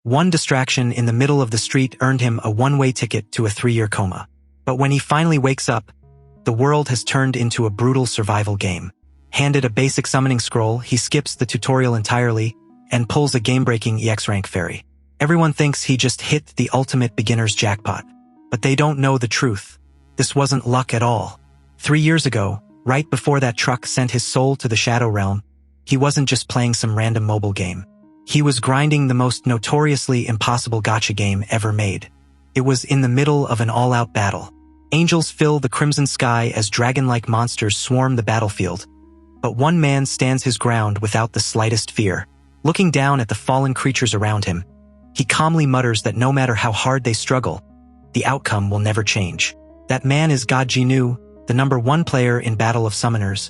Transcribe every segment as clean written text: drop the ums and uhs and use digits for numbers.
One distraction in the middle of the street earned him a one-way ticket to a 3-year coma. But when he finally wakes up, the world has turned into a brutal survival game. Handed a basic summoning scroll, he skips the tutorial entirely and pulls a game-breaking EX rank fairy. Everyone thinks he just hit the ultimate beginner's jackpot. But they don't know the truth. This wasn't luck at all. 3 years ago, right before that truck sent his soul to the Shadow Realm, he wasn't just playing some random mobile game. He was grinding the most notoriously impossible gacha game ever made. It was in the middle of an all-out battle. Angels fill the crimson sky as dragon-like monsters swarm the battlefield. But one man stands his ground without the slightest fear. Looking down at the fallen creatures around him, he calmly mutters that no matter how hard they struggle, the outcome will never change. That man is God Jinnu, the #1 player in Battle of Summoners,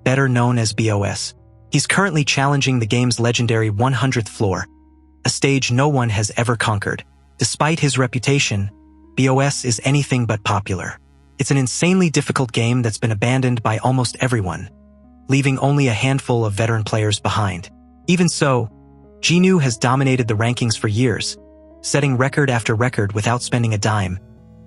better known as BOS. He's currently challenging the game's legendary 100th floor, a stage no one has ever conquered. Despite his reputation, BOS is anything but popular. It's an insanely difficult game that's been abandoned by almost everyone, leaving only a handful of veteran players behind. Even so, Jinnu has dominated the rankings for years, setting record after record without spending a dime,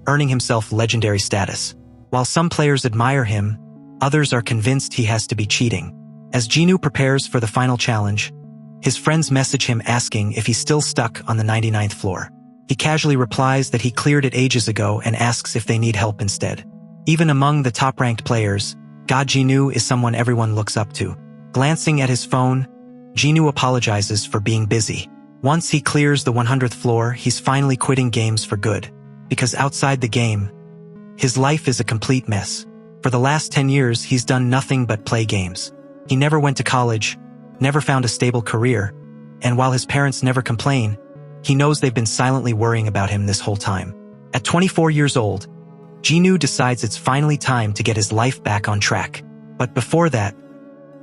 earning himself legendary status. While some players admire him, others are convinced he has to be cheating. As Jinnu prepares for the final challenge, his friends message him asking if he's still stuck on the 99th floor. He casually replies that he cleared it ages ago and asks if they need help instead. Even among the top-ranked players, God Jinnu is someone everyone looks up to. Glancing at his phone, Jinnu apologizes for being busy. Once he clears the 100th floor, he's finally quitting games for good. Because outside the game, his life is a complete mess. For the last 10 years, he's done nothing but play games. He never went to college, never found a stable career, and while his parents never complain, he knows they've been silently worrying about him this whole time. At 24 years old, Jinnu decides it's finally time to get his life back on track. But before that,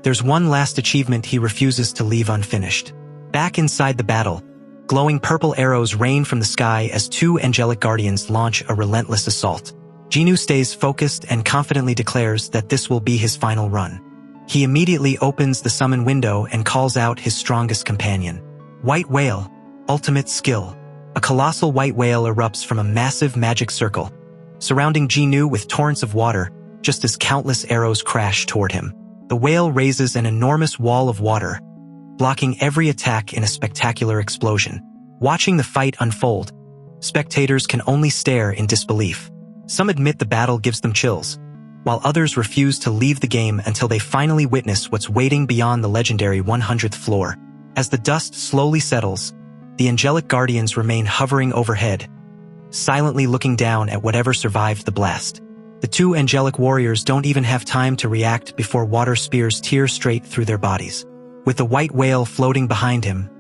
there's one last achievement he refuses to leave unfinished. Back inside the battle, glowing purple arrows rain from the sky as 2 angelic guardians launch a relentless assault. Jinnu stays focused and confidently declares that this will be his final run. He immediately opens the summon window and calls out his strongest companion. White Whale, ultimate skill. A colossal white whale erupts from a massive magic circle, surrounding Jinnu with torrents of water, just as countless arrows crash toward him. The whale raises an enormous wall of water, blocking every attack in a spectacular explosion. Watching the fight unfold, spectators can only stare in disbelief. Some admit the battle gives them chills, while others refuse to leave the game until they finally witness what's waiting beyond the legendary 100th floor. As the dust slowly settles, the angelic guardians remain hovering overhead, silently looking down at whatever survived the blast. The 2 angelic warriors don't even have time to react before water spears tear straight through their bodies. With the white whale floating behind him,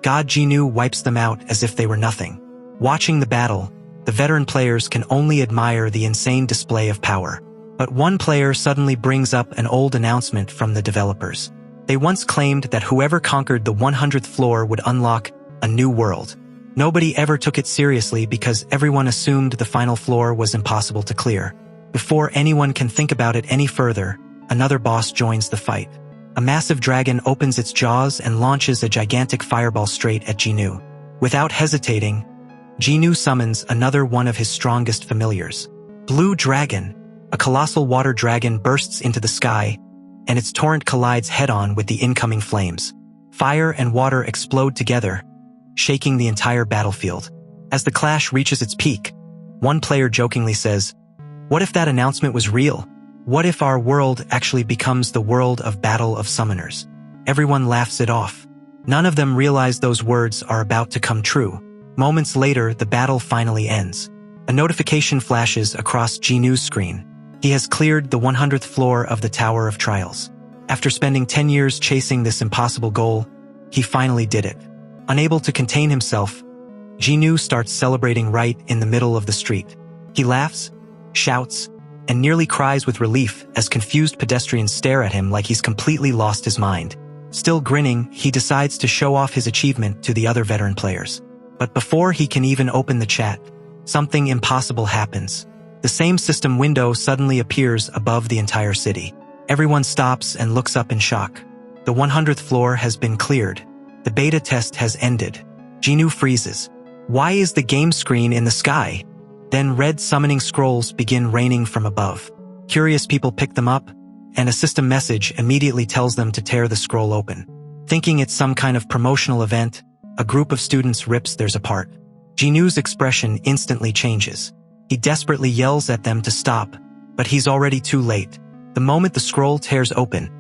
God Jinnu wipes them out as if they were nothing. Watching the battle, the veteran players can only admire the insane display of power. But one player suddenly brings up an old announcement from the developers. They once claimed that whoever conquered the 100th floor would unlock a new world. Nobody ever took it seriously because everyone assumed the final floor was impossible to clear. Before anyone can think about it any further, another boss joins the fight. A massive dragon opens its jaws and launches a gigantic fireball straight at Jinnu. Without hesitating, Jinnu summons another one of his strongest familiars. Blue Dragon, a colossal water dragon, bursts into the sky, and its torrent collides head-on with the incoming flames. Fire and water explode together, shaking the entire battlefield. As the clash reaches its peak, one player jokingly says, "What if that announcement was real? What if our world actually becomes the world of Battle of Summoners?" Everyone laughs it off. None of them realize those words are about to come true. Moments later, the battle finally ends. A notification flashes across Jinnu's screen. He has cleared the 100th floor of the Tower of Trials. After spending 10 years chasing this impossible goal, he finally did it. Unable to contain himself, Jinnu starts celebrating right in the middle of the street. He laughs, shouts, and nearly cries with relief as confused pedestrians stare at him like he's completely lost his mind. Still grinning, he decides to show off his achievement to the other veteran players. But before he can even open the chat, something impossible happens. The same system window suddenly appears above the entire city. Everyone stops and looks up in shock. The 100th floor has been cleared. The beta test has ended. Jinu freezes. Why is the game screen in the sky? Then red summoning scrolls begin raining from above. Curious people pick them up, and a system message immediately tells them to tear the scroll open. Thinking it's some kind of promotional event, a group of students rips theirs apart. Jinu's expression instantly changes. He desperately yells at them to stop, but he's already too late. The moment the scroll tears open,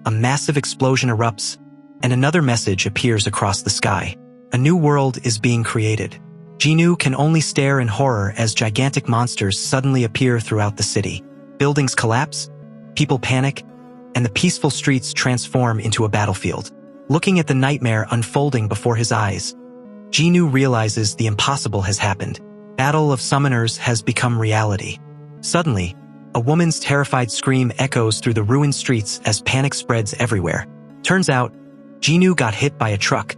a massive explosion erupts, and another message appears across the sky. A new world is being created. Jinu can only stare in horror as gigantic monsters suddenly appear throughout the city. Buildings collapse, people panic, and the peaceful streets transform into a battlefield. Looking at the nightmare unfolding before his eyes, Jinu realizes the impossible has happened. Battle of Summoners has become reality. Suddenly, a woman's terrified scream echoes through the ruined streets as panic spreads everywhere. Turns out, Jinu got hit by a truck,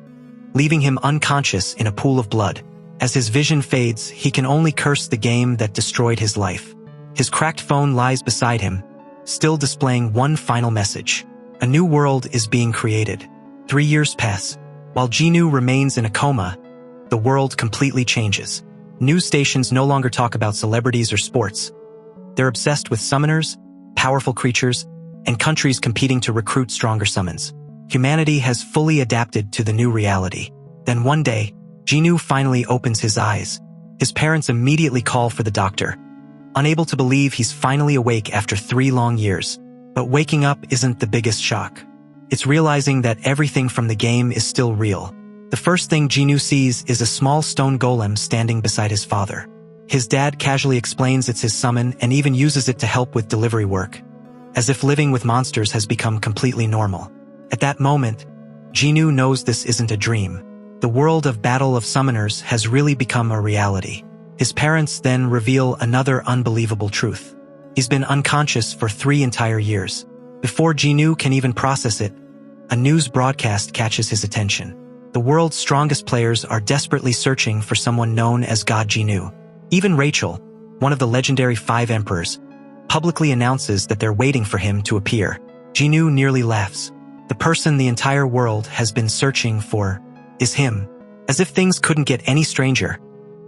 leaving him unconscious in a pool of blood. As his vision fades, he can only curse the game that destroyed his life. His cracked phone lies beside him, still displaying one final message. A new world is being created. 3 years pass. While Jinu remains in a coma, the world completely changes. News stations no longer talk about celebrities or sports. They're obsessed with summoners, powerful creatures, and countries competing to recruit stronger summons. Humanity has fully adapted to the new reality. Then one day, Jinu finally opens his eyes. His parents immediately call for the doctor, unable to believe he's finally awake after 3 long years. But waking up isn't the biggest shock. It's realizing that everything from the game is still real. The first thing Jinu sees is a small stone golem standing beside his father. His dad casually explains it's his summon and even uses it to help with delivery work, as if living with monsters has become completely normal. At that moment, Jinu knows this isn't a dream. The world of Battle of Summoners has really become a reality. His parents then reveal another unbelievable truth. He's been unconscious for 3 entire years. Before Jinu can even process it, a news broadcast catches his attention. The world's strongest players are desperately searching for someone known as God Jinu. Even Rachel, one of the legendary 5 emperors, publicly announces that they're waiting for him to appear. Jinu nearly laughs. The person the entire world has been searching for is him. As if things couldn't get any stranger,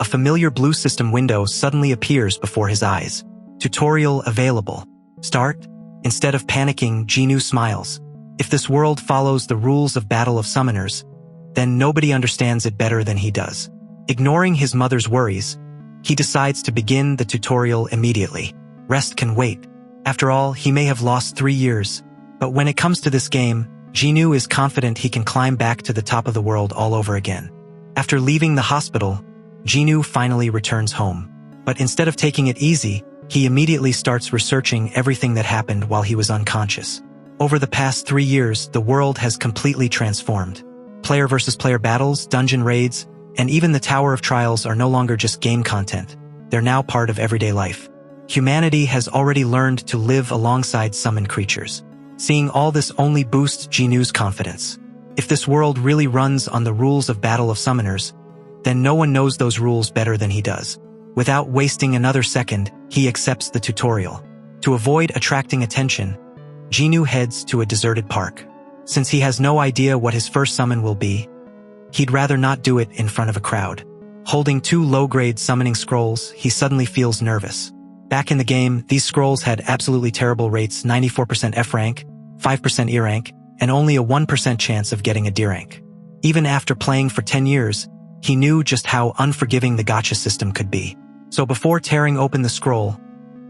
a familiar blue system window suddenly appears before his eyes. Tutorial available. Start. Instead of panicking, Jinu smiles. If this world follows the rules of Battle of Summoners, then nobody understands it better than he does. Ignoring his mother's worries, he decides to begin the tutorial immediately. Rest can wait. After all, he may have lost 3 years. But when it comes to this game, Jinu is confident he can climb back to the top of the world all over again. After leaving the hospital, Jinu finally returns home. But instead of taking it easy, he immediately starts researching everything that happened while he was unconscious. Over the past 3 years, the world has completely transformed. Player versus player battles, dungeon raids, and even the Tower of Trials are no longer just game content. They're now part of everyday life. Humanity has already learned to live alongside summoned creatures. Seeing all this only boosts Jinu's confidence. If this world really runs on the rules of Battle of Summoners, then no one knows those rules better than he does. Without wasting another second, he accepts the tutorial. To avoid attracting attention, Jinu heads to a deserted park. Since he has no idea what his first summon will be, he'd rather not do it in front of a crowd. Holding 2 low-grade summoning scrolls, he suddenly feels nervous. Back in the game, these scrolls had absolutely terrible rates: 94% F rank, 5% E rank, and only a 1% chance of getting a D rank. Even after playing for 10 years, he knew just how unforgiving the gacha system could be. So before tearing open the scroll,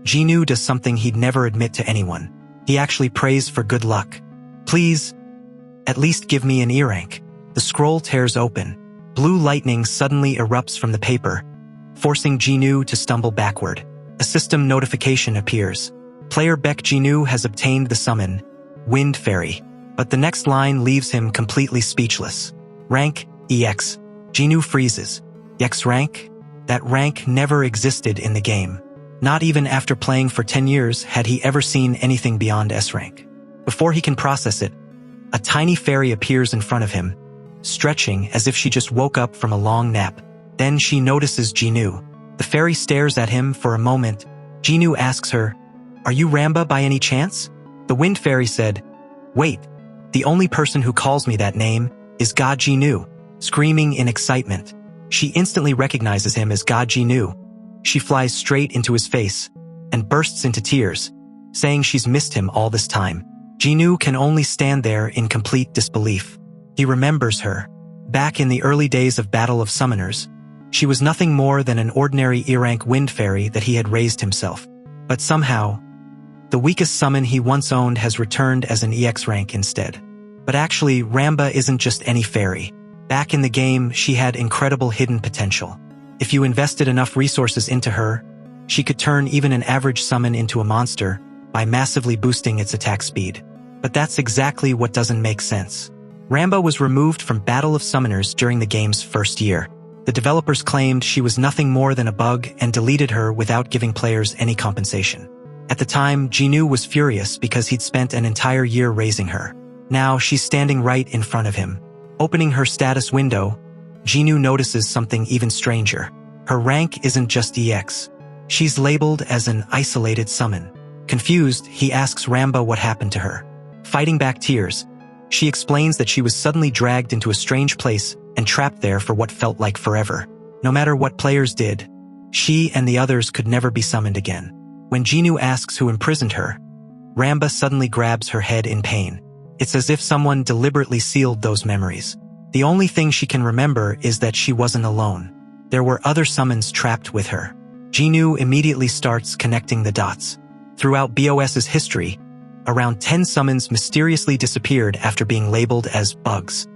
Jinu does something he'd never admit to anyone. He actually prays for good luck. Please, at least give me an E rank. The scroll tears open. Blue lightning suddenly erupts from the paper, forcing Jinu to stumble backward. A system notification appears. Player Beck Jinu has obtained the summon, Wind Fairy, but the next line leaves him completely speechless. Rank, EX. Jinu freezes. EX rank? That rank never existed in the game. Not even after playing for 10 years had he ever seen anything beyond S rank. Before he can process it, a tiny fairy appears in front of him, stretching as if she just woke up from a long nap. Then she notices Jinu. The fairy stares at him for a moment. Jinu asks her, "Are you Ramba by any chance?" The wind fairy said, "Wait, the only person who calls me that name is God Jinu." screaming in excitement. She instantly recognizes him as God Jinwoo. She flies straight into his face and bursts into tears, saying she's missed him all this time. Jinwoo can only stand there in complete disbelief. He remembers her. Back in the early days of Battle of Summoners, she was nothing more than an ordinary E-rank wind fairy that he had raised himself. But somehow, the weakest summon he once owned has returned as an EX rank instead. But actually, Ramba isn't just any fairy. Back in the game, she had incredible hidden potential. If you invested enough resources into her, she could turn even an average summon into a monster by massively boosting its attack speed. But that's exactly what doesn't make sense. Ramba was removed from Battle of Summoners during the game's first year. The developers claimed she was nothing more than a bug and deleted her without giving players any compensation. At the time, Jinwoo was furious because he'd spent an entire year raising her. Now she's standing right in front of him. Opening her status window, Jinwoo notices something even stranger. Her rank isn't just EX. She's labeled as an isolated summon. Confused, he asks Ramba what happened to her. Fighting back tears, she explains that she was suddenly dragged into a strange place and trapped there for what felt like forever. No matter what players did, she and the others could never be summoned again. When Jinwoo asks who imprisoned her, Ramba suddenly grabs her head in pain. It's as if someone deliberately sealed those memories. The only thing she can remember is that she wasn't alone. There were other summons trapped with her. Jinwoo immediately starts connecting the dots. Throughout BOS's history, around 10 summons mysteriously disappeared after being labeled as bugs.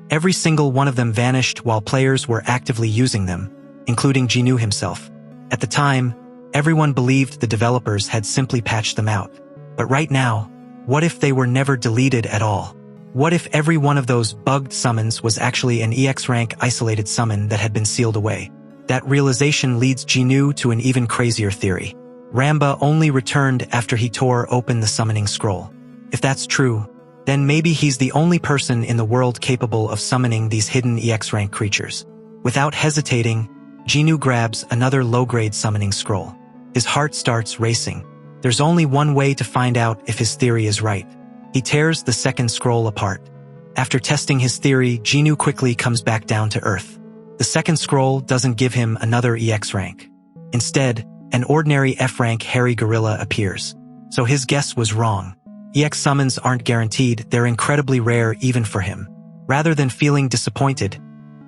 Every single one of them vanished while players were actively using them, including Jinwoo himself. At the time, everyone believed the developers had simply patched them out. But right now, what if they were never deleted at all? What if every one of those bugged summons was actually an EX rank isolated summon that had been sealed away? That realization leads Jinwoo to an even crazier theory. Ramba only returned after he tore open the summoning scroll. If that's true, then maybe he's the only person in the world capable of summoning these hidden EX rank creatures. Without hesitating, Jinwoo grabs another low-grade summoning scroll. His heart starts racing. There's only one way to find out if his theory is right. He tears the second scroll apart. After testing his theory, Jinwoo quickly comes back down to earth. The second scroll doesn't give him another EX rank. Instead, an ordinary F-rank hairy gorilla appears. So his guess was wrong. EX summons aren't guaranteed, they're incredibly rare even for him. Rather than feeling disappointed,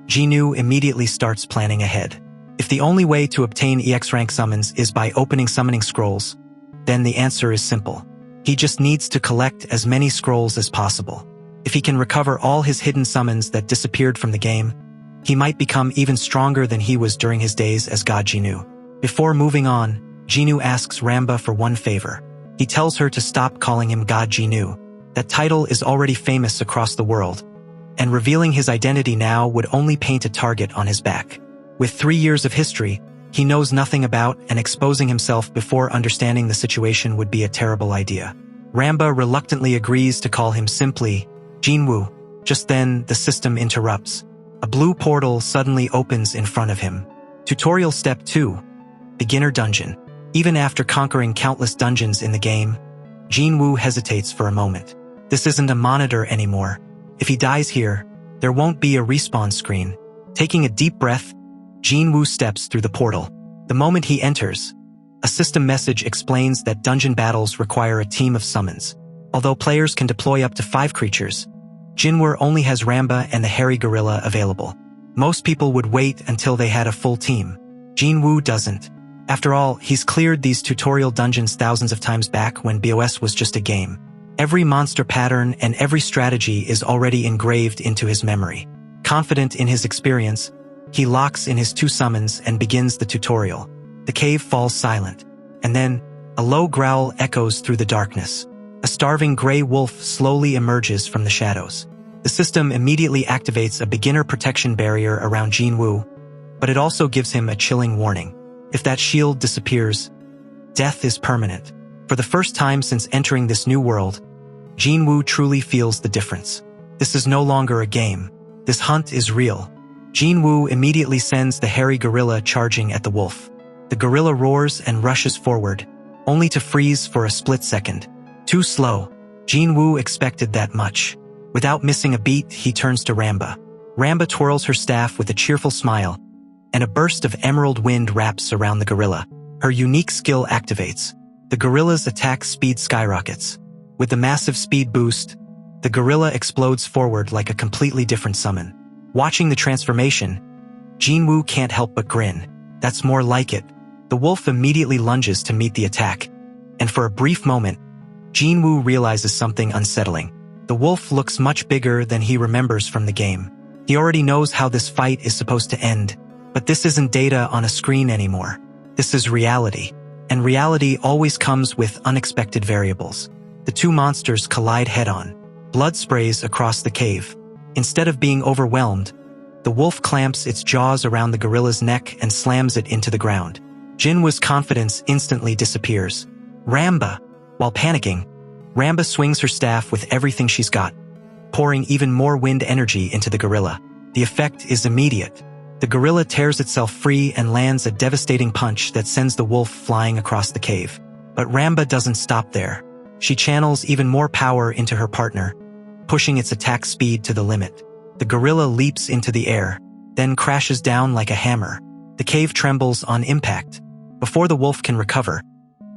Jinwoo immediately starts planning ahead. If the only way to obtain EX rank summons is by opening summoning scrolls, then the answer is simple. He just needs to collect as many scrolls as possible. If he can recover all his hidden summons that disappeared from the game, he might become even stronger than he was during his days as God Jinwoo. Before moving on, Jinwoo asks Ramba for one favor. He tells her to stop calling him God Jinwoo. That title is already famous across the world, and revealing his identity now would only paint a target on his back. With 3 years of history, he knows nothing about, and exposing himself before understanding the situation would be a terrible idea. Ramba reluctantly agrees to call him simply Jinwoo. Just then, the system interrupts. A blue portal suddenly opens in front of him. Tutorial Step 2. Beginner Dungeon. Even after conquering countless dungeons in the game, Jinwoo hesitates for a moment. This isn't a monitor anymore. If he dies here, there won't be a respawn screen. Taking a deep breath, Jinwoo steps through the portal. The moment he enters, a system message explains that dungeon battles require a team of summons. Although players can deploy up to 5 creatures, Jinwoo only has Ramba and the hairy gorilla available. Most people would wait until they had a full team. Jinwoo doesn't. After all, he's cleared these tutorial dungeons thousands of times back when BOS was just a game. Every monster pattern and every strategy is already engraved into his memory. Confident in his experience, he locks in his 2 summons and begins the tutorial. The cave falls silent, and then a low growl echoes through the darkness. A starving gray wolf slowly emerges from the shadows. The system immediately activates a beginner protection barrier around Jinwoo, but it also gives him a chilling warning. If that shield disappears, death is permanent. For the first time since entering this new world, Jinwoo truly feels the difference. This is no longer a game. This hunt is real. Jinwoo immediately sends the hairy gorilla charging at the wolf. The gorilla roars and rushes forward, only to freeze for a split second. Too slow. Jinwoo expected that much. Without missing a beat, he turns to Ramba. Ramba twirls her staff with a cheerful smile, and a burst of emerald wind wraps around the gorilla. Her unique skill activates. The gorilla's attack speed skyrockets. With the massive speed boost, the gorilla explodes forward like a completely different summon. Watching the transformation, Jinwoo can't help but grin. That's more like it. The wolf immediately lunges to meet the attack, and for a brief moment, Jinwoo realizes something unsettling. The wolf looks much bigger than he remembers from the game. He already knows how this fight is supposed to end, but this isn't data on a screen anymore. This is reality, and reality always comes with unexpected variables. The two monsters collide head-on. Blood sprays across the cave. Instead of being overwhelmed, the wolf clamps its jaws around the gorilla's neck and slams it into the ground. Jinwoo's confidence instantly disappears. Ramba! While panicking, Ramba swings her staff with everything she's got, pouring even more wind energy into the gorilla. The effect is immediate. The gorilla tears itself free and lands a devastating punch that sends the wolf flying across the cave. But Ramba doesn't stop there. She channels even more power into her partner, pushing its attack speed to the limit. The gorilla leaps into the air, then crashes down like a hammer. The cave trembles on impact. Before the wolf can recover,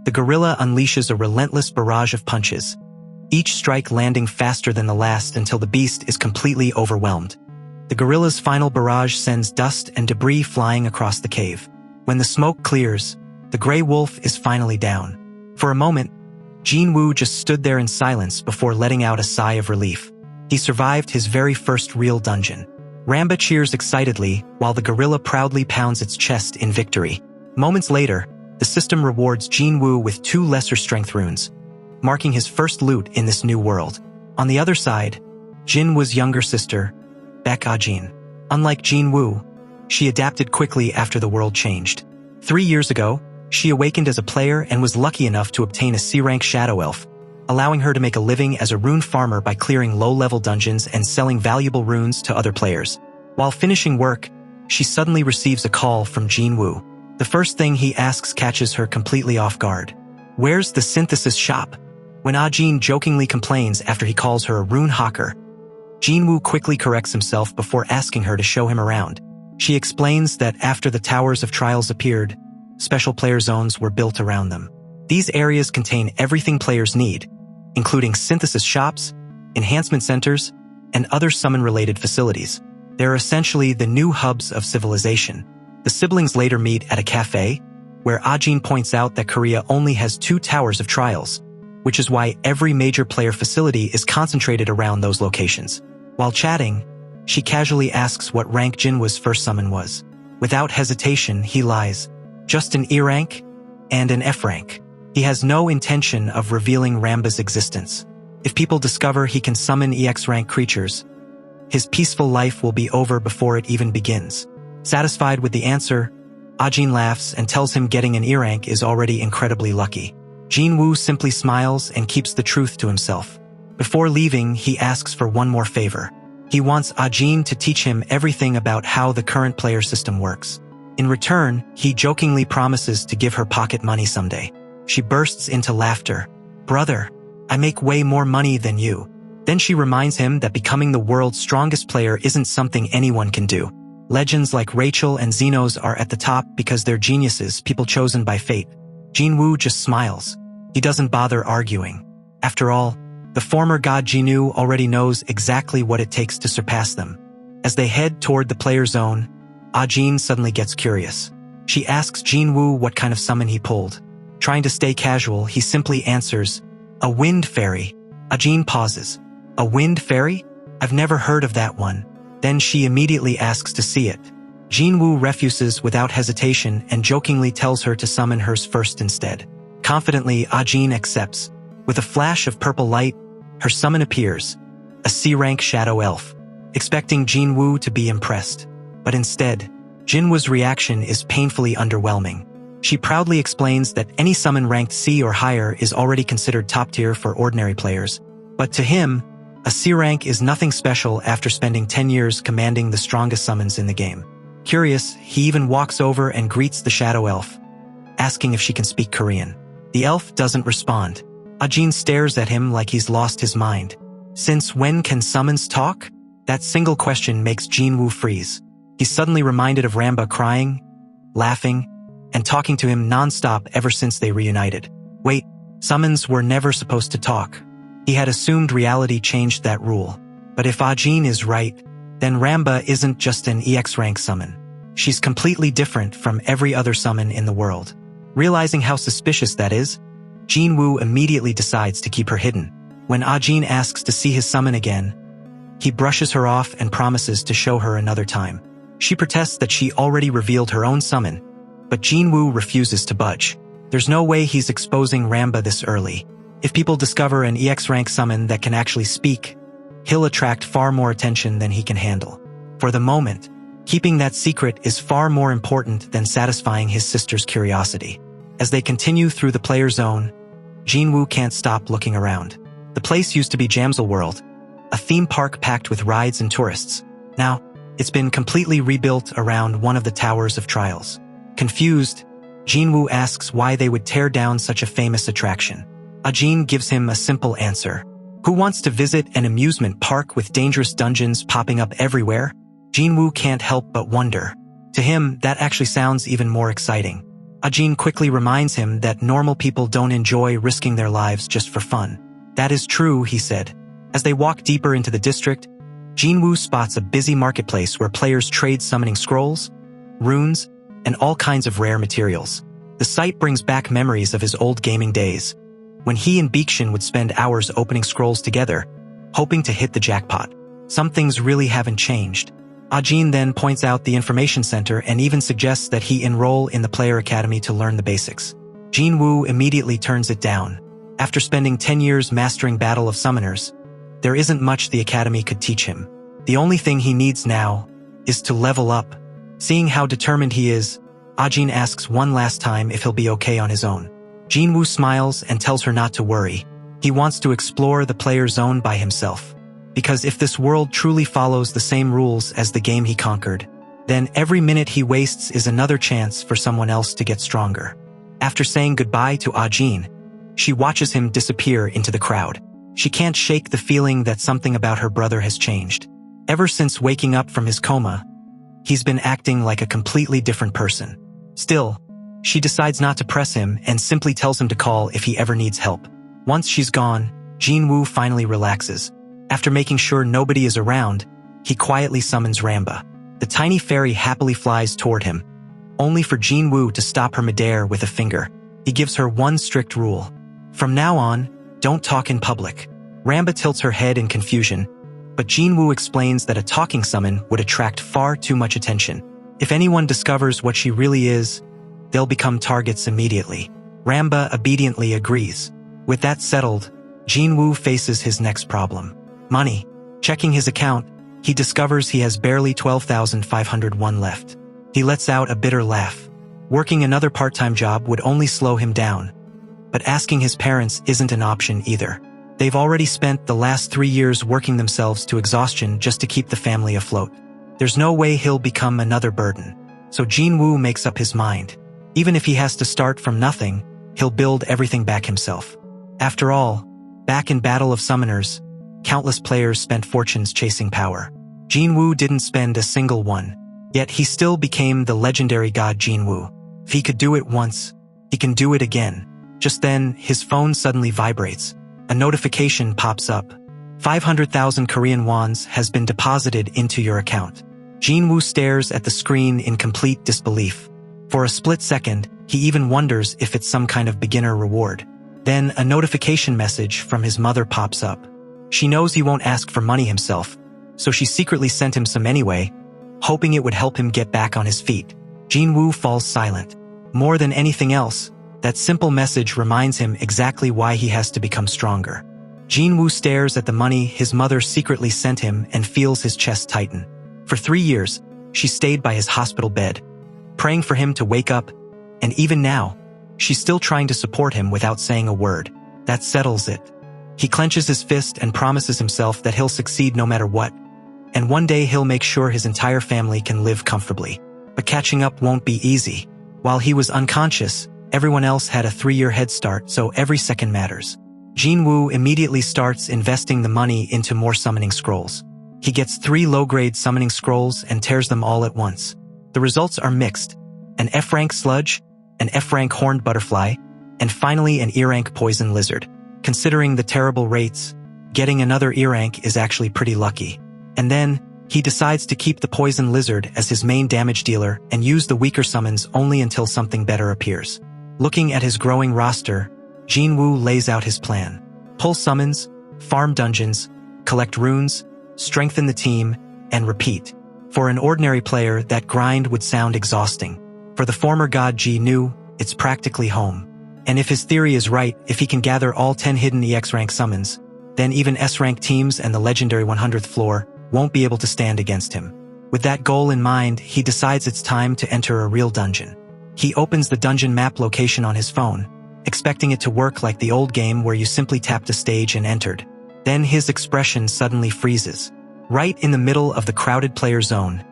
the gorilla unleashes a relentless barrage of punches, each strike landing faster than the last until the beast is completely overwhelmed. The gorilla's final barrage sends dust and debris flying across the cave. When the smoke clears, the gray wolf is finally down. For a moment, Jinwoo just stood there in silence before letting out a sigh of relief. He survived his very first real dungeon. Ramba cheers excitedly while the gorilla proudly pounds its chest in victory. Moments later, the system rewards Jinwoo with 2 lesser strength runes, marking his first loot in this new world. On the other side, Jinwoo's younger sister, Baek Ah-jin. Unlike Jinwoo, she adapted quickly after the world changed. 3 years ago, she awakened as a player and was lucky enough to obtain a C-rank Shadow Elf, allowing her to make a living as a rune farmer by clearing low-level dungeons and selling valuable runes to other players. While finishing work, she suddenly receives a call from Jinwoo. The first thing he asks catches her completely off guard. "Where's the synthesis shop?" When Ah-jin jokingly complains after he calls her a rune hawker, Jinwoo quickly corrects himself before asking her to show him around. She explains that after the Towers of Trials appeared, special player zones were built around them. These areas contain everything players need, including synthesis shops, enhancement centers, and other summon-related facilities. They're essentially the new hubs of civilization. The siblings later meet at a cafe, where Ah-jin points out that Korea only has 2 Towers of Trials, which is why every major player facility is concentrated around those locations. While chatting, she casually asks what rank Jinwoo's first summon was. Without hesitation, he lies. Just an E rank and an F rank. He has no intention of revealing Ramba's existence. If people discover he can summon EX rank creatures, his peaceful life will be over before it even begins. Satisfied with the answer, Ah-jin laughs and tells him getting an E rank is already incredibly lucky. Jinwoo simply smiles and keeps the truth to himself. Before leaving, he asks for one more favor. He wants Ah-jin to teach him everything about how the current player system works. In return, he jokingly promises to give her pocket money someday. She bursts into laughter. "Brother, I make way more money than you." Then she reminds him that becoming the world's strongest player isn't something anyone can do. Legends like Rachel and Xenos are at the top because they're geniuses, people chosen by fate. Jinwoo just smiles. He doesn't bother arguing. After all, the former god Jinwoo already knows exactly what it takes to surpass them. As they head toward the player zone, Ah-jin suddenly gets curious. She asks Jinwoo what kind of summon he pulled. Trying to stay casual, he simply answers, "A wind fairy." Ah-jin pauses. "A wind fairy? I've never heard of that one." Then she immediately asks to see it. Jinwoo refuses without hesitation and jokingly tells her to summon hers first instead. Confidently, Ah-jin accepts. With a flash of purple light, her summon appears, a C-rank Shadow Elf, expecting Jinwoo to be impressed. But instead, Jinwoo's reaction is painfully underwhelming. She proudly explains that any summon ranked C or higher is already considered top tier for ordinary players. But to him, a C rank is nothing special after spending 10 years commanding the strongest summons in the game. Curious, he even walks over and greets the Shadow Elf, asking if she can speak Korean. The elf doesn't respond. Ah-jin stares at him like he's lost his mind. "Since when can summons talk?" That single question makes Jinwoo freeze. He's suddenly reminded of Ramba crying, laughing, and talking to him non-stop ever since they reunited. Wait, summons were never supposed to talk. He had assumed reality changed that rule. But if Ajin is right, then Ramba isn't just an EX rank summon. She's completely different from every other summon in the world. Realizing how suspicious that is, Jinwoo immediately decides to keep her hidden. When Ajin asks to see his summon again, he brushes her off and promises to show her another time. She protests that she already revealed her own summon, but Jinwoo refuses to budge. There's no way he's exposing Ramba this early. If people discover an EX rank summon that can actually speak, he'll attract far more attention than he can handle. For the moment, keeping that secret is far more important than satisfying his sister's curiosity. As they continue through the player zone, Jinwoo can't stop looking around. The place used to be Jamsil World, a theme park packed with rides and tourists. Now, it's been completely rebuilt around one of the towers of trials. Confused, Jinwoo asks why they would tear down such a famous attraction. Ajin gives him a simple answer. Who wants to visit an amusement park with dangerous dungeons popping up everywhere? Jinwoo can't help but wonder. To him, that actually sounds even more exciting. Ajin quickly reminds him that normal people don't enjoy risking their lives just for fun. That is true, he said. As they walk deeper into the district, Jinwoo spots a busy marketplace where players trade summoning scrolls, runes, and all kinds of rare materials. The sight brings back memories of his old gaming days, when he and Baekshin would spend hours opening scrolls together, hoping to hit the jackpot. Some things really haven't changed. Ajin then points out the information center and even suggests that he enroll in the player academy to learn the basics. Jinwoo immediately turns it down. After spending 10 years mastering Battle of Summoners, there isn't much the academy could teach him. The only thing he needs now is to level up. Seeing how determined he is, Ajin asks one last time if he'll be okay on his own. Jinwoo smiles and tells her not to worry. He wants to explore the player zone by himself. Because if this world truly follows the same rules as the game he conquered, then every minute he wastes is another chance for someone else to get stronger. After saying goodbye to Ajin, she watches him disappear into the crowd. She can't shake the feeling that something about her brother has changed. Ever since waking up from his coma, he's been acting like a completely different person. Still, she decides not to press him and simply tells him to call if he ever needs help. Once she's gone, Jinwoo finally relaxes. After making sure nobody is around, he quietly summons Ramba. The tiny fairy happily flies toward him, only for Jinwoo to stop her midair with a finger. He gives her one strict rule. From now on, don't talk in public. Ramba tilts her head in confusion, but Jinwoo explains that a talking summon would attract far too much attention. If anyone discovers what she really is, they'll become targets immediately. Ramba obediently agrees. With that settled, Jinwoo faces his next problem. Money. Checking his account, he discovers he has barely 12,501 left. He lets out a bitter laugh. Working another part-time job would only slow him down. But asking his parents isn't an option either. They've already spent the last 3 years working themselves to exhaustion just to keep the family afloat. There's no way he'll become another burden. So Jinwoo makes up his mind. Even if he has to start from nothing, he'll build everything back himself. After all, back in Battle of Summoners, countless players spent fortunes chasing power. Jinwoo didn't spend a single one, yet he still became the legendary god Jinwoo. If he could do it once, he can do it again. Just then, his phone suddenly vibrates. A notification pops up. 500,000 Korean wons has been deposited into your account. Jinwoo stares at the screen in complete disbelief. For a split second, he even wonders if it's some kind of beginner reward. Then a notification message from his mother pops up. She knows he won't ask for money himself, so she secretly sent him some anyway, hoping it would help him get back on his feet. Jinwoo falls silent. More than anything else, that simple message reminds him exactly why he has to become stronger. Jinwoo stares at the money his mother secretly sent him and feels his chest tighten. For 3 years, she stayed by his hospital bed, praying for him to wake up, and even now, she's still trying to support him without saying a word. That settles it. He clenches his fist and promises himself that he'll succeed no matter what, and one day he'll make sure his entire family can live comfortably. But catching up won't be easy. While he was unconscious, everyone else had a 3-year head start, so every second matters. Jinwoo immediately starts investing the money into more summoning scrolls. He gets 3 low-grade summoning scrolls and tears them all at once. The results are mixed: an F-rank sludge, an F-rank horned butterfly, and finally an E-rank poison lizard. Considering the terrible rates, getting another E-rank is actually pretty lucky. And then, he decides to keep the poison lizard as his main damage dealer and use the weaker summons only until something better appears. Looking at his growing roster, Jinwoo lays out his plan. Pull summons, farm dungeons, collect runes, strengthen the team, and repeat. For an ordinary player, that grind would sound exhausting. For the former god Jinwoo, it's practically home. And if his theory is right, if he can gather all 10 hidden EX rank summons, then even S-rank teams and the legendary 100th floor won't be able to stand against him. With that goal in mind, he decides it's time to enter a real dungeon. He opens the dungeon map location on his phone, expecting it to work like the old game where you simply tapped a stage and entered. Then his expression suddenly freezes. Right in the middle of the crowded player zone,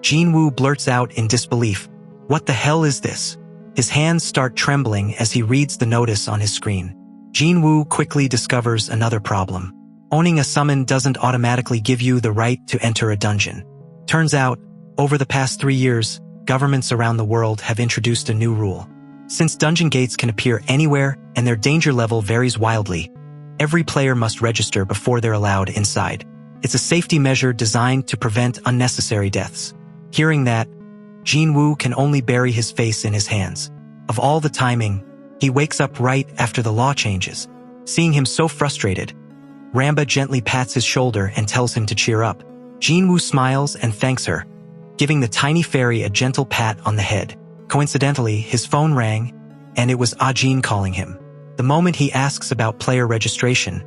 Jinwoo blurts out in disbelief, "What the hell is this?" His hands start trembling as he reads the notice on his screen. Jinwoo quickly discovers another problem. Owning a summon doesn't automatically give you the right to enter a dungeon. Turns out, over the past 3 years, governments around the world have introduced a new rule. Since dungeon gates can appear anywhere and their danger level varies wildly, every player must register before they're allowed inside. It's a safety measure designed to prevent unnecessary deaths. Hearing that, Jinwoo can only bury his face in his hands. Of all the timing, he wakes up right after the law changes. Seeing him so frustrated, Ramba gently pats his shoulder and tells him to cheer up. Jinwoo smiles and thanks her, giving the tiny fairy a gentle pat on the head. Coincidentally, his phone rang, and it was Ajin calling him. The moment he asks about player registration,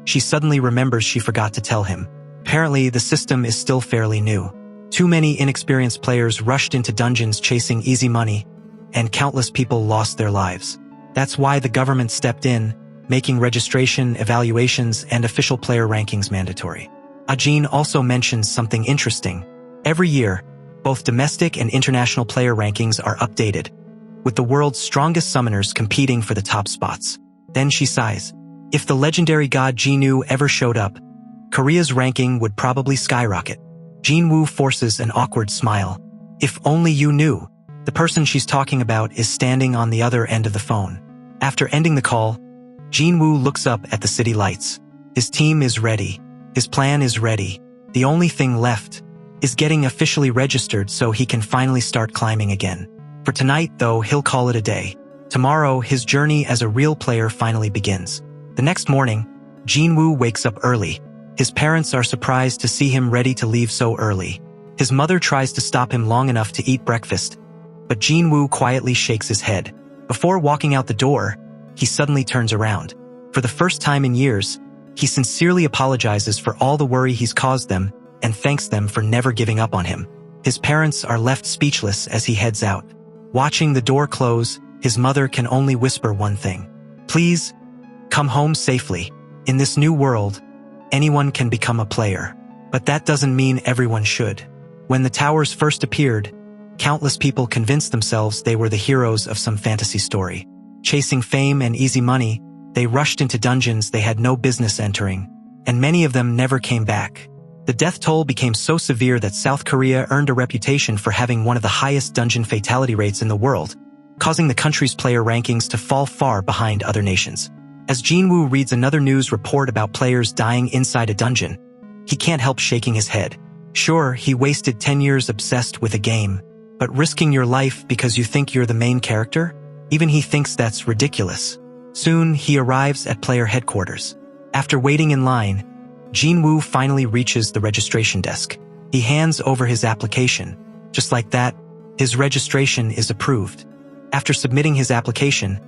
she suddenly remembers she forgot to tell him. Apparently, the system is still fairly new. Too many inexperienced players rushed into dungeons chasing easy money, and countless people lost their lives. That's why the government stepped in, making registration, evaluations, and official player rankings mandatory. Ajin also mentions something interesting. Every year, both domestic and international player rankings are updated, with the world's strongest summoners competing for the top spots. Then she sighs. If the legendary god Jinwoo ever showed up, Korea's ranking would probably skyrocket. Jinwoo forces an awkward smile. If only you knew. The person she's talking about is standing on the other end of the phone. After ending the call, Jinwoo looks up at the city lights. His team is ready. His plan is ready. The only thing left is getting officially registered so he can finally start climbing again. For tonight, though, he'll call it a day. Tomorrow, his journey as a real player finally begins. The next morning, Jinwoo wakes up early. His parents are surprised to see him ready to leave so early. His mother tries to stop him long enough to eat breakfast, but Jinwoo quietly shakes his head. Before walking out the door, he suddenly turns around. For the first time in years, he sincerely apologizes for all the worry he's caused them and thanks them for never giving up on him. His parents are left speechless as he heads out. Watching the door close, his mother can only whisper one thing. "Please, come home safely. In this new world, anyone can become a player. But that doesn't mean everyone should." When the towers first appeared, countless people convinced themselves they were the heroes of some fantasy story. Chasing fame and easy money, they rushed into dungeons they had no business entering, and many of them never came back. The death toll became so severe that South Korea earned a reputation for having one of the highest dungeon fatality rates in the world, causing the country's player rankings to fall far behind other nations. As Jinwoo reads another news report about players dying inside a dungeon, he can't help shaking his head. Sure, he wasted 10 years obsessed with a game, but risking your life because you think you're the main character? Even he thinks that's ridiculous. Soon, he arrives at player headquarters. After waiting in line, Jinwoo finally reaches the registration desk. He hands over his application. Just like that, his registration is approved. After submitting his application,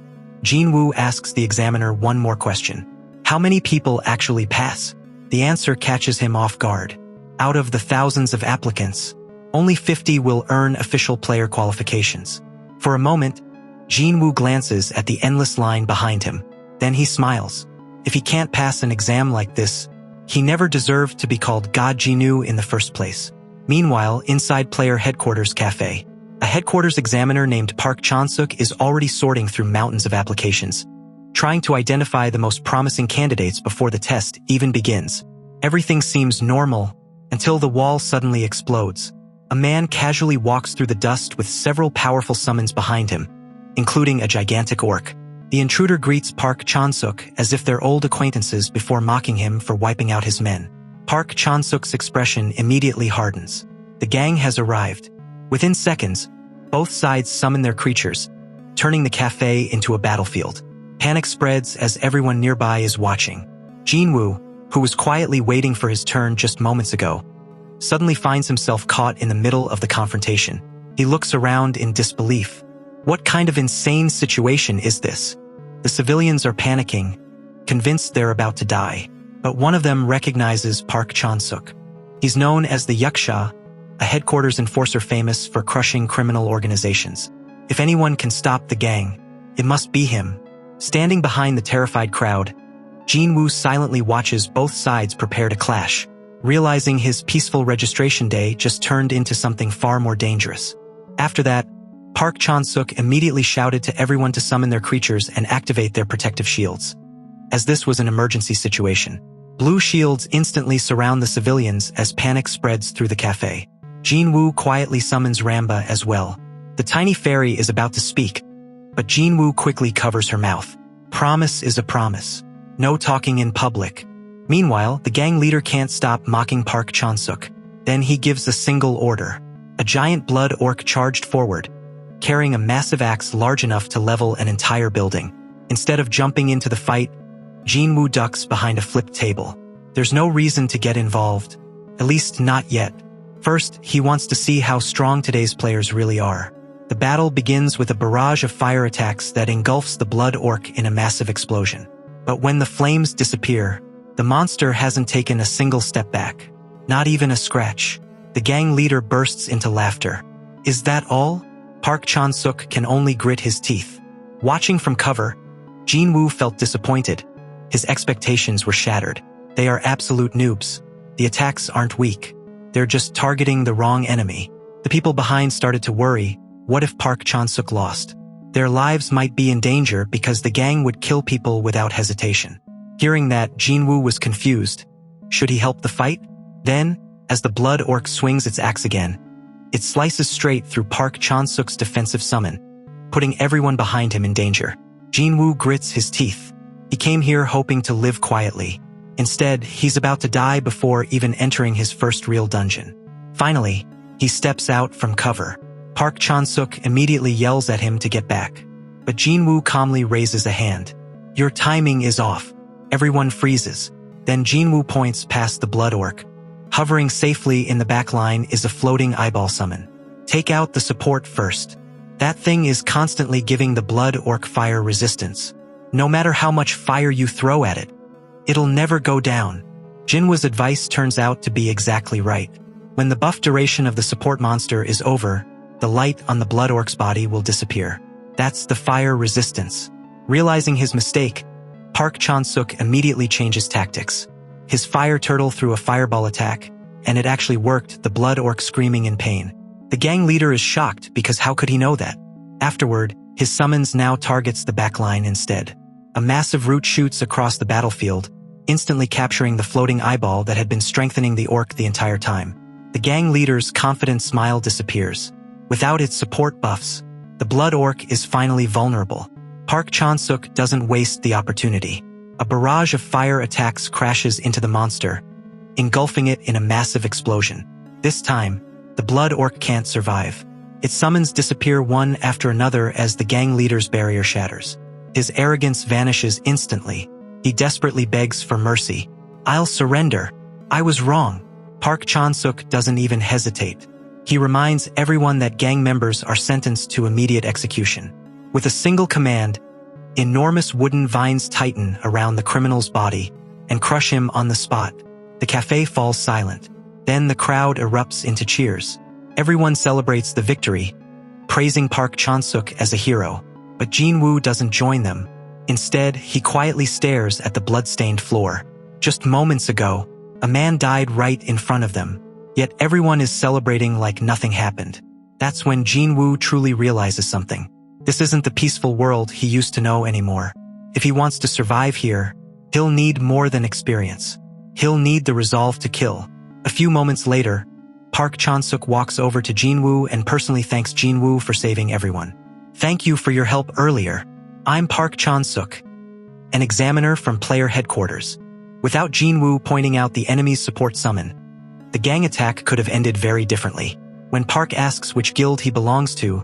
Jinwoo asks the examiner one more question. How many people actually pass? The answer catches him off guard. Out of the thousands of applicants, only 50 will earn official player qualifications. For a moment, Jinwoo glances at the endless line behind him. Then he smiles. If he can't pass an exam like this, he never deserved to be called God Jinwoo in the first place. Meanwhile, inside player headquarters cafe, a headquarters examiner named Park Chan-suk is already sorting through mountains of applications, trying to identify the most promising candidates before the test even begins. Everything seems normal, until the wall suddenly explodes. A man casually walks through the dust with several powerful summons behind him, including a gigantic orc. The intruder greets Park Chan-suk as if they're old acquaintances before mocking him for wiping out his men. Park Chan-suk's expression immediately hardens. The gang has arrived. Within seconds, both sides summon their creatures, turning the cafe into a battlefield. Panic spreads as everyone nearby is watching. Jinwoo, who was quietly waiting for his turn just moments ago, suddenly finds himself caught in the middle of the confrontation. He looks around in disbelief. What kind of insane situation is this? The civilians are panicking, convinced they're about to die. But one of them recognizes Park Chan-suk. He's known as the Yaksha, a headquarters enforcer famous for crushing criminal organizations. If anyone can stop the gang, it must be him. Standing behind the terrified crowd, Jinwoo silently watches both sides prepare to clash, realizing his peaceful registration day just turned into something far more dangerous. After that, Park Chan-suk immediately shouted to everyone to summon their creatures and activate their protective shields. As this was an emergency situation, blue shields instantly surround the civilians as panic spreads through the cafe. Jinwoo quietly summons Ramba as well. The tiny fairy is about to speak, but Jinwoo quickly covers her mouth. Promise is a promise. No talking in public. Meanwhile, the gang leader can't stop mocking Park Chan-suk. Then he gives a single order. A giant blood orc charged forward, carrying a massive axe large enough to level an entire building. Instead of jumping into the fight, Jinwoo ducks behind a flipped table. There's no reason to get involved. At least not yet. First, he wants to see how strong today's players really are. The battle begins with a barrage of fire attacks that engulfs the blood orc in a massive explosion. But when the flames disappear, the monster hasn't taken a single step back. Not even a scratch. The gang leader bursts into laughter. Is that all? Park Chan-suk can only grit his teeth. Watching from cover, Jinwoo felt disappointed. His expectations were shattered. They are absolute noobs. The attacks aren't weak. They're just targeting the wrong enemy. The people behind started to worry. What if Park Chan-suk lost? Their lives might be in danger because the gang would kill people without hesitation. Hearing that, Jinwoo was confused. Should he help the fight? Then, as the blood orc swings its axe again, it slices straight through Park Chan-suk's defensive summon, putting everyone behind him in danger. Jinwoo grits his teeth. He came here hoping to live quietly. Instead, he's about to die before even entering his first real dungeon. Finally, he steps out from cover. Park Chan-suk immediately yells at him to get back. But Jinwoo calmly raises a hand. Your timing is off. Everyone freezes. Then Jinwoo points past the blood orc. Hovering safely in the back line is a floating eyeball summon. Take out the support first. That thing is constantly giving the blood orc fire resistance. No matter how much fire you throw at it, it'll never go down. Jinwoo's advice turns out to be exactly right. When the buff duration of the support monster is over, the light on the blood orc's body will disappear. That's the fire resistance. Realizing his mistake, Park Chan-suk immediately changes tactics. His fire turtle threw a fireball attack, and it actually worked, the blood orc screaming in pain. The gang leader is shocked because how could he know that? Afterward, his summons now targets the backline instead. A massive root shoots across the battlefield, instantly capturing the floating eyeball that had been strengthening the orc the entire time. The gang leader's confident smile disappears. Without its support buffs, the blood orc is finally vulnerable. Park Chan-suk doesn't waste the opportunity. A barrage of fire attacks crashes into the monster, engulfing it in a massive explosion. This time, the blood orc can't survive. Its summons disappear one after another as the gang leader's barrier shatters. His arrogance vanishes instantly. He desperately begs for mercy. I'll surrender. I was wrong. Park Chan-suk doesn't even hesitate. He reminds everyone that gang members are sentenced to immediate execution. With a single command, enormous wooden vines tighten around the criminal's body and crush him on the spot. The cafe falls silent. Then the crowd erupts into cheers. Everyone celebrates the victory, praising Park Chan-suk as a hero. But Jinwoo doesn't join them. Instead, he quietly stares at the blood-stained floor. Just moments ago, a man died right in front of them. Yet everyone is celebrating like nothing happened. That's when Jinwoo truly realizes something. This isn't the peaceful world he used to know anymore. If he wants to survive here, he'll need more than experience. He'll need the resolve to kill. A few moments later, Park Chan-suk walks over to Jinwoo and personally thanks Jinwoo for saving everyone. "Thank you for your help earlier. I'm Park Chan-suk, an examiner from player headquarters." Without Jinwoo pointing out the enemy's support summon, the gang attack could have ended very differently. When Park asks which guild he belongs to,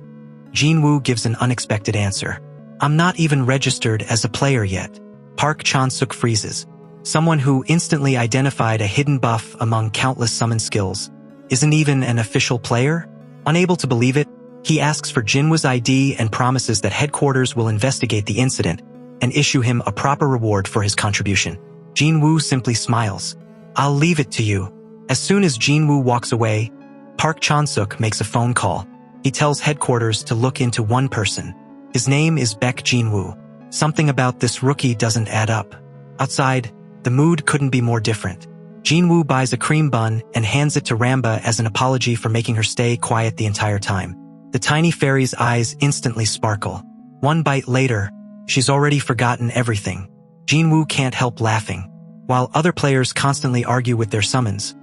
Jinwoo gives an unexpected answer. "I'm not even registered as a player yet." Park Chan-suk freezes. Someone who instantly identified a hidden buff among countless summon skills isn't even an official player? Unable to believe it, he asks for Jinwoo's ID and promises that headquarters will investigate the incident and issue him a proper reward for his contribution. Jinwoo simply smiles. "I'll leave it to you." As soon as Jinwoo walks away, Park Chan-suk makes a phone call. He tells headquarters to look into one person. His name is Baek Jinwoo. Something about this rookie doesn't add up. Outside, the mood couldn't be more different. Jinwoo buys a cream bun and hands it to Ramba as an apology for making her stay quiet the entire time. The tiny fairy's eyes instantly sparkle. One bite later, she's already forgotten everything. Jinwoo can't help laughing. While other players constantly argue with their summons,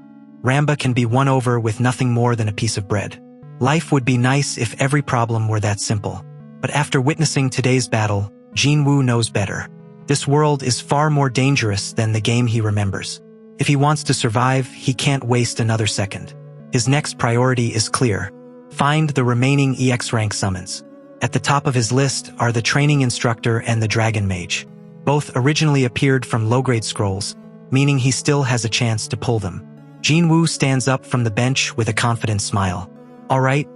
Ramba can be won over with nothing more than a piece of bread. Life would be nice if every problem were that simple. But after witnessing today's battle, Jinwoo knows better. This world is far more dangerous than the game he remembers. If he wants to survive, he can't waste another second. His next priority is clear. Find the remaining EX rank summons. At the top of his list are the training instructor and the dragon mage. Both originally appeared from low-grade scrolls, meaning he still has a chance to pull them. Jinwoo stands up from the bench with a confident smile. "All right,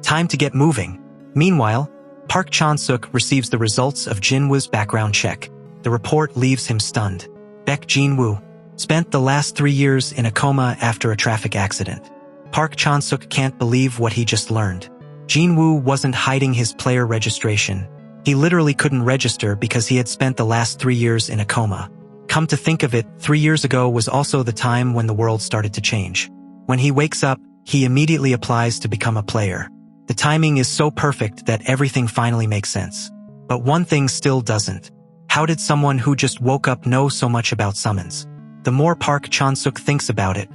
time to get moving." Meanwhile, Park Chan-suk receives the results of Jinwoo's background check. The report leaves him stunned. Baek Jinwoo spent the last 3 years in a coma after a traffic accident. Park Chan-suk can't believe what he just learned. Jinwoo wasn't hiding his player registration. He literally couldn't register because he had spent the last 3 years in a coma. Come to think of it, 3 years ago was also the time when the world started to change. When he wakes up, he immediately applies to become a player. The timing is so perfect that everything finally makes sense. But one thing still doesn't. How did someone who just woke up know so much about summons? The more Park Chan-suk thinks about it,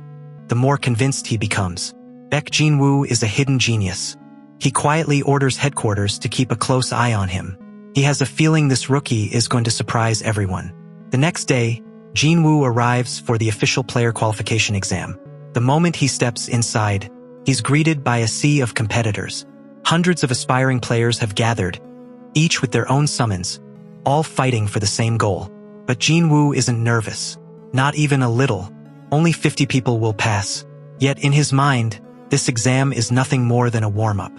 the more convinced he becomes. Baek Jinwoo is a hidden genius. He quietly orders headquarters to keep a close eye on him. He has a feeling this rookie is going to surprise everyone. The next day, Jinwoo arrives for the official player qualification exam. The moment he steps inside, he's greeted by a sea of competitors. Hundreds of aspiring players have gathered, each with their own summons, all fighting for the same goal. But Jinwoo isn't nervous. Not even a little. Only 50 people will pass. Yet in his mind, this exam is nothing more than a warm-up.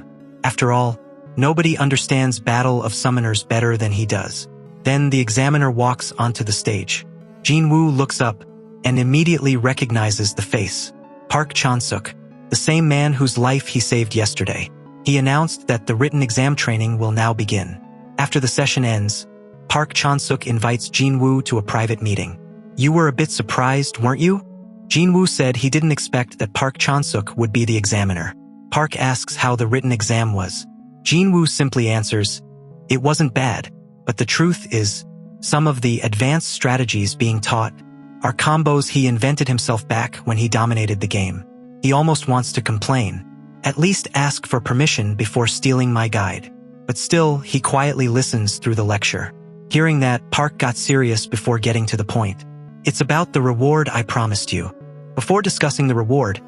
After all, nobody understands Battle of Summoners better than he does. Then the examiner walks onto the stage. Jinwoo looks up and immediately recognizes the face. Park Chan-suk, the same man whose life he saved yesterday. He announced that the written exam training will now begin. After the session ends, Park Chan-suk invites Jinwoo to a private meeting. "You were a bit surprised, weren't you?" Jinwoo said he didn't expect that Park Chan-suk would be the examiner. Park asks how the written exam was. Jinwoo simply answers, "It wasn't bad, but the truth is, some of the advanced strategies being taught are combos he invented himself back when he dominated the game. He almost wants to complain. At least ask for permission before stealing my guide." But still, he quietly listens through the lecture. Hearing that, Park got serious before getting to the point. "It's about the reward I promised you." Before discussing the reward,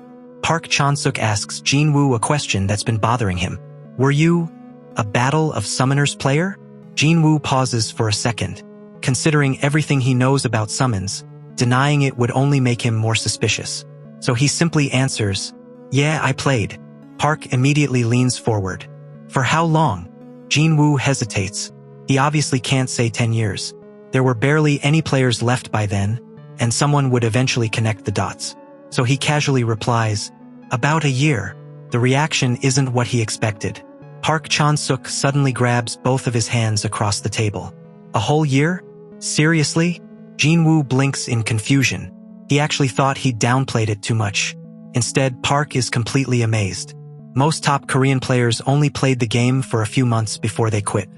Park Chan-suk asks Jinwoo a question that's been bothering him. "Were you a Battle of Summoners player?" Jinwoo pauses for a second. Considering everything he knows about summons, denying it would only make him more suspicious. So he simply answers, "Yeah, I played." Park immediately leans forward. "For how long?" Jinwoo hesitates. He obviously can't say 10 years. There were barely any players left by then, and someone would eventually connect the dots. So he casually replies, "About a year." The reaction isn't what he expected. Park Chan-suk suddenly grabs both of his hands across the table. "A whole year? Seriously?" Jinwoo blinks in confusion. He actually thought he'd downplayed it too much. Instead, Park is completely amazed. Most top Korean players only played the game for a few months before they quit.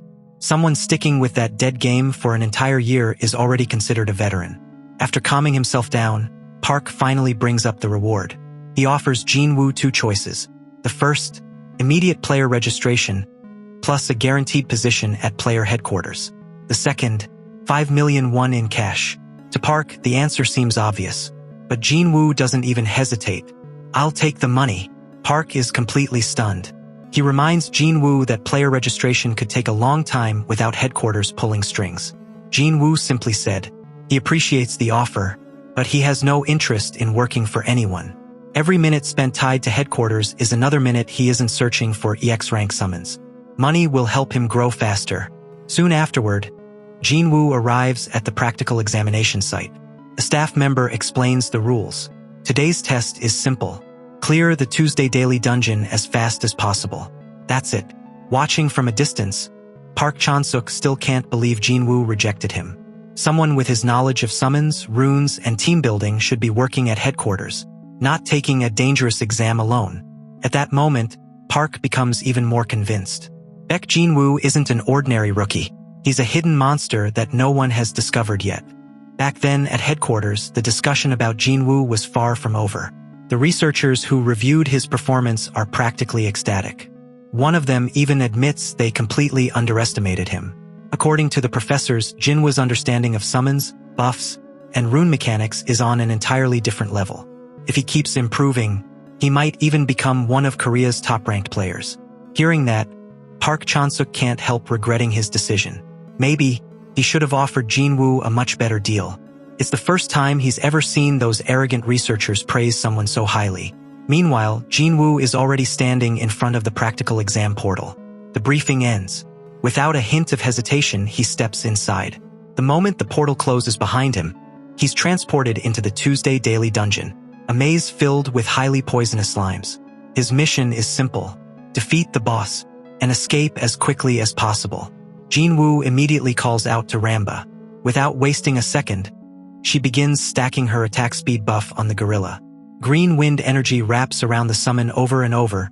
Someone sticking with that dead game for an entire year is already considered a veteran. After calming himself down, Park finally brings up the reward. He offers Jin-woo 2 choices. The first, immediate player registration, plus a guaranteed position at player headquarters. The second, 5 million won in cash. To Park, the answer seems obvious. But Jin-woo doesn't even hesitate. "I'll take the money." Park is completely stunned. He reminds Jin-woo that player registration could take a long time without headquarters pulling strings. Jin-woo simply said he appreciates the offer, but he has no interest in working for anyone. Every minute spent tied to headquarters is another minute he isn't searching for EX rank summons. Money will help him grow faster. Soon afterward, Jin-woo arrives at the practical examination site. A staff member explains the rules. Today's test is simple. Clear the Tuesday daily dungeon as fast as possible. That's it. Watching from a distance, Park Chan-suk still can't believe Jin-woo rejected him. Someone with his knowledge of summons, runes, and team building should be working at headquarters, not taking a dangerous exam alone. At that moment, Park becomes even more convinced. Jin-woo isn't an ordinary rookie. He's a hidden monster that no one has discovered yet. Back then, at headquarters, the discussion about Jin-woo was far from over. The researchers who reviewed his performance are practically ecstatic. One of them even admits they completely underestimated him. According to the professors, Jin-woo's understanding of summons, buffs, and rune mechanics is on an entirely different level. If he keeps improving, he might even become one of Korea's top-ranked players. Hearing that, Park Chan-suk can't help regretting his decision. Maybe he should have offered Jin-woo a much better deal. It's the first time he's ever seen those arrogant researchers praise someone so highly. Meanwhile, Jin-woo is already standing in front of the practical exam portal. The briefing ends. Without a hint of hesitation, he steps inside. The moment the portal closes behind him, he's transported into the Tuesday daily dungeon, a maze filled with highly poisonous slimes. His mission is simple: defeat the boss and escape as quickly as possible. Jin-woo immediately calls out to Ramba. Without wasting a second, she begins stacking her attack speed buff on the gorilla. Green wind energy wraps around the summon over and over,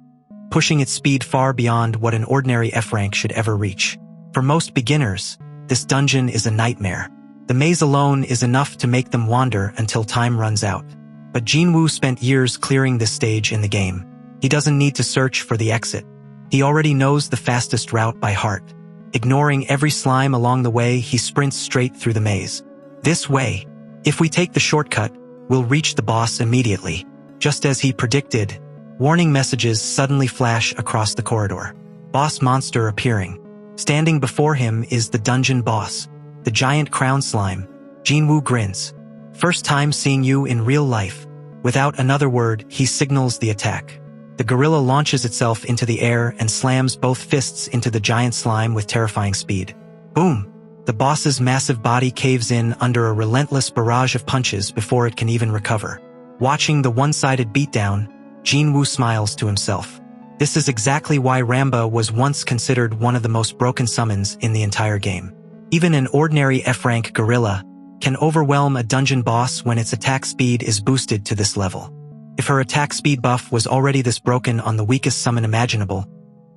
pushing its speed far beyond what an ordinary F rank should ever reach. For most beginners, this dungeon is a nightmare. The maze alone is enough to make them wander until time runs out. But Jin-woo spent years clearing this stage in the game. He doesn't need to search for the exit. He already knows the fastest route by heart. Ignoring every slime along the way, he sprints straight through the maze. This way, if we take the shortcut, we'll reach the boss immediately. Just as he predicted, warning messages suddenly flash across the corridor. Boss monster appearing. Standing before him is the dungeon boss, the giant crown slime. Jin-woo grins. First time seeing you in real life. Without another word, he signals the attack. The gorilla launches itself into the air and slams both fists into the giant slime with terrifying speed. Boom! The boss's massive body caves in under a relentless barrage of punches before it can even recover. Watching the one-sided beatdown, Jin-woo smiles to himself. This is exactly why Ramba was once considered one of the most broken summons in the entire game. Even an ordinary F-rank gorilla can overwhelm a dungeon boss when its attack speed is boosted to this level. If her attack speed buff was already this broken on the weakest summon imaginable,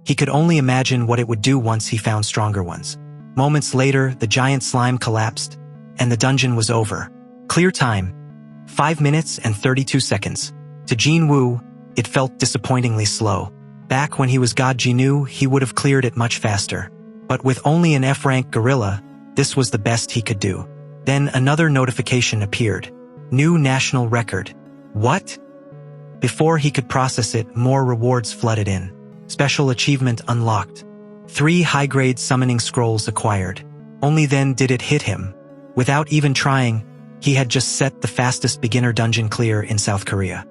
he could only imagine what it would do once he found stronger ones. Moments later, the giant slime collapsed, and the dungeon was over. Clear time: 5 minutes and 32 seconds. To Jin-woo, it felt disappointingly slow. Back when he was God Jinu, he would have cleared it much faster. But with only an F-rank gorilla, this was the best he could do. Then another notification appeared. New national record. What? Before he could process it, more rewards flooded in. Special achievement unlocked. 3 high-grade summoning scrolls acquired. Only then did it hit him. Without even trying, he had just set the fastest beginner dungeon clear in South Korea.